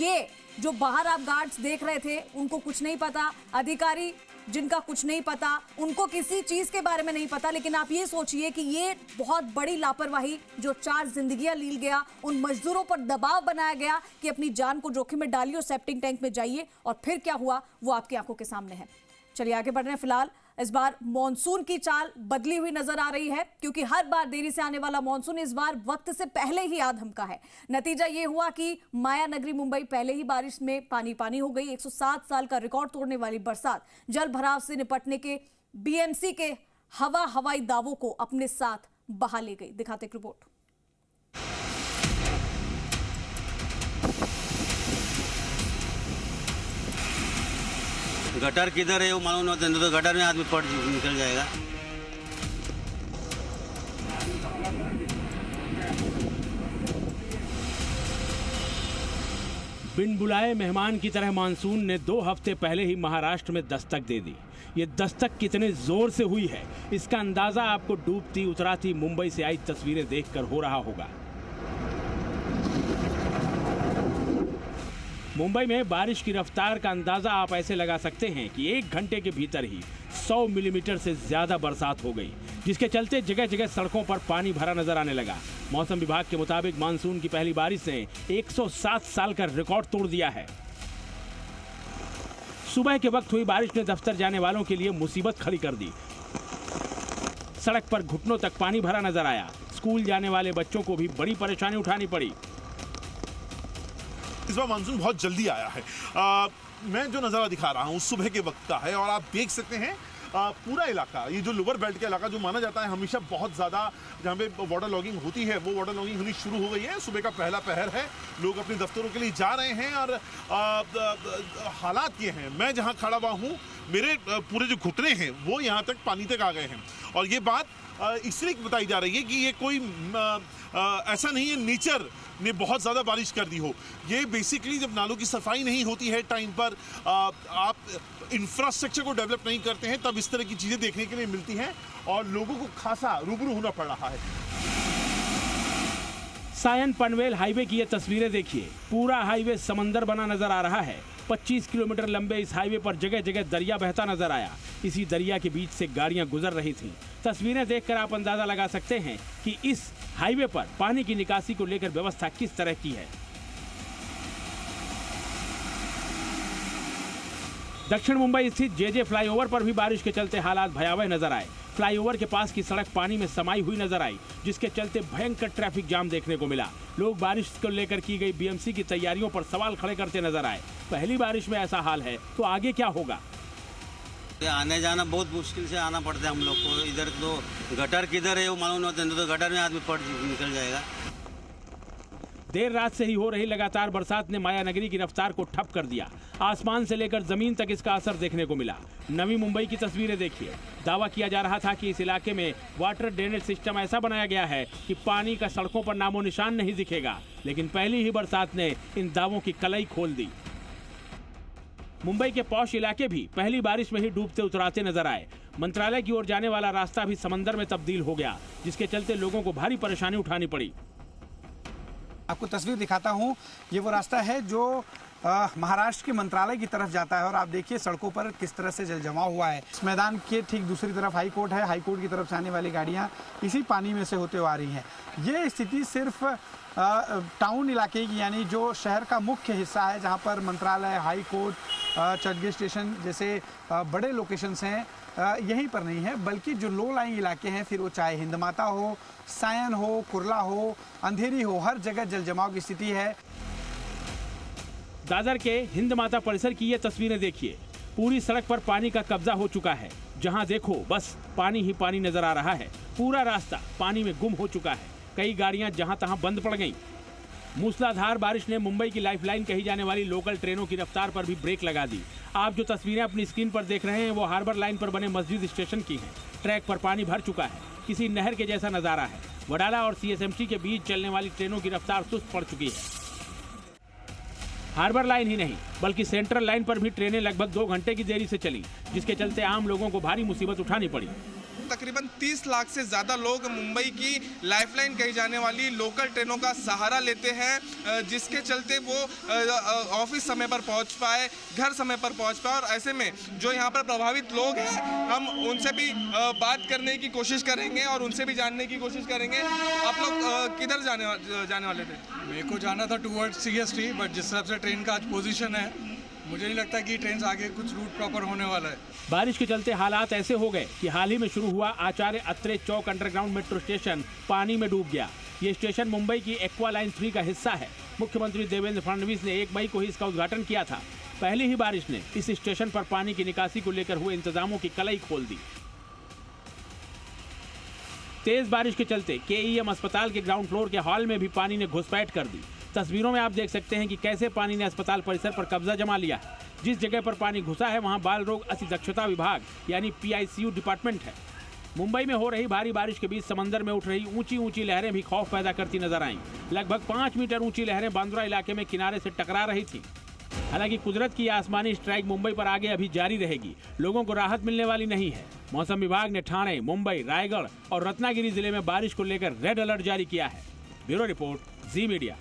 ये जो बाहर आप गार्ड्स देख रहे थे उनको कुछ नहीं पता, अधिकारी जिनका कुछ नहीं पता, उनको किसी चीज के बारे में नहीं पता, लेकिन आप ये सोचिए कि ये बहुत बड़ी लापरवाही जो 4 जिंदगियां ली गया, उन मजदूरों पर दबाव बनाया गया कि अपनी जान को जोखिम में डालिए और सेप्टिक टैंक में जाइए, और फिर क्या हुआ वो आपकी आंखों के सामने है। चलिए आगे बढ़ रहे हैं। फिलहाल इस बार मॉनसून की चाल बदली हुई नजर आ रही है, क्योंकि हर बार देरी से आने वाला मॉनसून इस बार वक्त से पहले ही आ धमका है। नतीजा ये हुआ कि माया नगरी मुंबई पहले ही बारिश में पानी पानी हो गई। 107 साल का रिकॉर्ड तोड़ने वाली बरसात जल भराव से निपटने के बीएमसी के हवाई दावों को अपने साथ बहा ले गई। दिखाते एक रिपोर्ट। गटर किधर है वो मालूम नहीं होता, तो गटर में आदमी पड़ निकल जाएगा। बिन बुलाए मेहमान की तरह मानसून ने 2 हफ्ते पहले ही महाराष्ट्र में दस्तक दे दी। ये दस्तक कितने जोर से हुई है इसका अंदाजा आपको डूबती उतराती मुंबई से आई तस्वीरें देखकर हो रहा होगा। मुंबई में बारिश की रफ्तार का अंदाजा आप ऐसे लगा सकते हैं कि 1 घंटे के भीतर ही 100 मिलीमीटर से ज्यादा बरसात हो गई, जिसके चलते जगह जगह सड़कों पर पानी भरा नजर आने लगा। मौसम विभाग के मुताबिक मानसून की पहली बारिश ने 107 साल का रिकॉर्ड तोड़ दिया है। सुबह के वक्त हुई बारिश ने दफ्तर जाने वालों के लिए मुसीबत खड़ी कर दी। सड़क पर घुटनों तक पानी भरा नजर आया। स्कूल जाने वाले बच्चों को भी बड़ी परेशानी उठानी पड़ी। इस बार मानसून बहुत जल्दी आया है। मैं जो नज़ारा दिखा रहा हूँ सुबह के वक्त का है, और आप देख सकते हैं पूरा इलाका, ये जो लोअर बेल्ट का इलाका जो माना जाता है हमेशा बहुत ज़्यादा जहाँ पे वाटर लॉगिंग होती है, वो वाटर लॉगिंग होनी शुरू हो गई है। सुबह का पहला पहर है, लोग अपने दफ्तरों के लिए जा रहे हैं, और हालात ये हैं, मैं जहाँ खड़ा हुआ हूँ मेरे पूरे जो घुटने हैं वो यहाँ तक पानी तक आ गए हैं। और ये बात इसलिए बताई जा रही है कि ये कोई ऐसा नहीं है नेचर ने बहुत ज़्यादा बारिश कर दी हो। ये बेसिकली जब नालों की सफाई नहीं होती है टाइम पर, आप इंफ्रास्ट्रक्चर को डेवलप नहीं करते हैं, तब इस तरह की चीज़ें देखने के लिए मिलती हैं और लोगों को खासा रूबरू होना पड़ रहा है। सायन पनवेल हाईवे की ये तस्वीरें देखिए। पूरा हाईवे समंदर बना नजर आ रहा है। 25 किलोमीटर लंबे इस हाईवे पर जगह जगह दरिया बहता नजर आया। इसी दरिया के बीच से गाड़ियां गुजर रही थीं। तस्वीरें देखकर आप अंदाजा लगा सकते हैं कि इस हाईवे पर पानी की निकासी को लेकर व्यवस्था किस तरह की है। दक्षिण मुंबई स्थित जेजे फ्लाईओवर पर भी बारिश के चलते हालात भयावह नजर आए। फ्लाईओवर के पास की सड़क पानी में समाई हुई नजर आई, जिसके चलते भयंकर ट्रैफिक जाम देखने को मिला। लोग बारिश को लेकर की गई बीएमसी की तैयारियों पर सवाल खड़े करते नजर आए। पहली बारिश में ऐसा हाल है तो आगे क्या होगा? आने जाना बहुत मुश्किल से आना पड़ता है हम लोग को। इधर तो गटर किधर है वो मालूम नहीं होता, तो गटर में आदमी पड़ निकल जाएगा। देर रात से ही हो रही लगातार बरसात ने माया नगरी की रफ्तार को ठप कर दिया। आसमान से लेकर जमीन तक इसका असर देखने को मिला। नवी मुंबई की तस्वीरें देखिए। दावा किया जा रहा था कि इस इलाके में वाटर ड्रेनेज सिस्टम ऐसा बनाया गया है कि पानी का सड़कों पर नामो निशान नहीं दिखेगा, लेकिन पहली ही बरसात ने इन दावों की कलई खोल दी। मुंबई के पौष इलाके भी पहली बारिश में ही डूबते उतराते नजर आए। मंत्रालय की ओर जाने वाला रास्ता भी समंदर में तब्दील हो गया, जिसके चलते लोगों को भारी परेशानी उठानी पड़ी। आपको तस्वीर दिखाता हूं, ये वो रास्ता है जो महाराष्ट्र के मंत्रालय की तरफ जाता है, और आप देखिए सड़कों पर किस तरह से जल जमा हुआ है। इस मैदान के ठीक दूसरी तरफ हाई कोर्ट है। हाई कोर्ट की तरफ से आने वाली गाड़ियां इसी पानी में से होते हुए आ रही हैं। ये स्थिति सिर्फ टाउन इलाके की, यानी जो शहर का मुख्य हिस्सा है जहां पर मंत्रालय, हाई कोर्ट, चर्चगेट स्टेशन जैसे बड़े लोकेशंस हैं, यहीं पर नहीं है, बल्कि जो लो लाइंग इलाके हैं, फिर वो चाहे हिंदमाता हो, सायन हो, कुर्ला हो, अंधेरी हो, हर जगह जल जमाव की स्थिति है। दादर के हिंद माता परिसर की ये तस्वीरें देखिए। पूरी सड़क पर पानी का कब्जा हो चुका है। जहां देखो बस पानी ही पानी नजर आ रहा है। पूरा रास्ता पानी में गुम हो चुका है। कई गाड़ियां जहां तहां बंद पड़ गईं। मूसलाधार बारिश ने मुंबई की लाइफलाइन कही जाने वाली लोकल ट्रेनों की रफ्तार पर भी ब्रेक लगा दी। आप जो तस्वीरें अपनी स्क्रीन पर देख रहे हैं वो हार्बर लाइन पर बने मस्जिद स्टेशन की हैं। ट्रैक पर पानी भर चुका है। किसी नहर के जैसा नजारा है। वडाला और सीएसएमटी के बीच चलने वाली ट्रेनों की रफ्तार सुस्त पड़ चुकी है। हार्बर लाइन ही नहीं बल्कि सेंट्रल लाइन पर भी ट्रेनें लगभग 2 घंटे की देरी से चली, जिसके चलते आम लोगों को भारी मुसीबत उठानी पड़ी। तकरीबन 30 लाख से ज़्यादा लोग मुंबई की लाइफलाइन कही जाने वाली लोकल ट्रेनों का सहारा लेते हैं, जिसके चलते वो ऑफिस समय पर पहुंच पाए, घर समय पर पहुंच पाए। और ऐसे में जो यहाँ पर प्रभावित लोग हैं, हम उनसे भी बात करने की कोशिश करेंगे और उनसे भी जानने की कोशिश करेंगे। आप लोग किधर जाने वाले थे? मेरे को जाना था टूवर्ड्स CST, बट जिस हिसाब से ट्रेन का आज पोजीशन है, मुझे नहीं लगता कि ट्रेन आगे कुछ रूट प्रॉपर होने वाला है। बारिश के चलते हालात ऐसे हो गए कि हाल ही में शुरू हुआ आचार्य अत्रे चौक अंडरग्राउंड मेट्रो स्टेशन पानी में डूब गया। ये स्टेशन मुंबई की एक्वा लाइन 3 का हिस्सा है। मुख्यमंत्री देवेंद्र फडणवीस ने 1 मई को ही इसका उद्घाटन किया था। पहली ही बारिश ने इस स्टेशन पर पानी की निकासी को लेकर हुए इंतजामों की कलई खोल दी। तेज बारिश के चलते KEM अस्पताल के ग्राउंड फ्लोर के हॉल में भी पानी ने घुसपैठ कर दी। तस्वीरों में आप देख सकते हैं कि कैसे पानी ने अस्पताल परिसर पर कब्जा जमा लिया है। जिस जगह पर पानी घुसा है वहां बाल रोग अतिदक्षता विभाग यानी PICU डिपार्टमेंट है। मुंबई में हो रही भारी बारिश के बीच समंदर में उठ रही ऊंची ऊंची लहरें भी खौफ पैदा करती नजर आईं। लगभग 5 मीटर ऊंची लहरें बांद्रा इलाके में किनारे से टकरा रही थी। हालांकि कुदरत की आसमानी स्ट्राइक मुंबई पर आगे अभी जारी रहेगी, लोगों को राहत मिलने वाली नहीं है। मौसम विभाग ने ठाणे, मुंबई, रायगढ़ और रत्नागिरी जिले में बारिश को लेकर रेड अलर्ट जारी किया है। ब्यूरो रिपोर्ट, जी मीडिया।